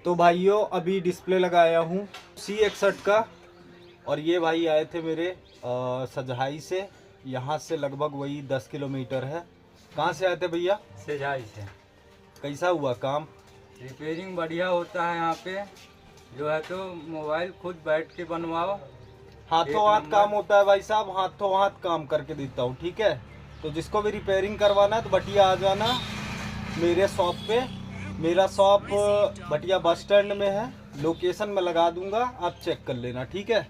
तो भाइयों अभी डिस्प्ले लगाया हूँ C61 का, और ये भाई आए थे मेरे सजहाई से। यहाँ से लगभग वही 10 किलोमीटर है। कहाँ से आए थे भैया? सजाई से। कैसा हुआ काम? रिपेयरिंग बढ़िया होता है यहाँ पे, जो है तो मोबाइल खुद बैठ के बनवाओ। हाथों हाथ काम होता है भाई साहब, हाथों हाथ काम करके देता हूँ, ठीक है। तो जिसको भी रिपेयरिंग करवाना है तो भटिया आ जाना मेरे शॉप पे। मेरा शॉप भटिया बस स्टैंड में है, लोकेशन में लगा दूंगा, आप चेक कर लेना, ठीक है।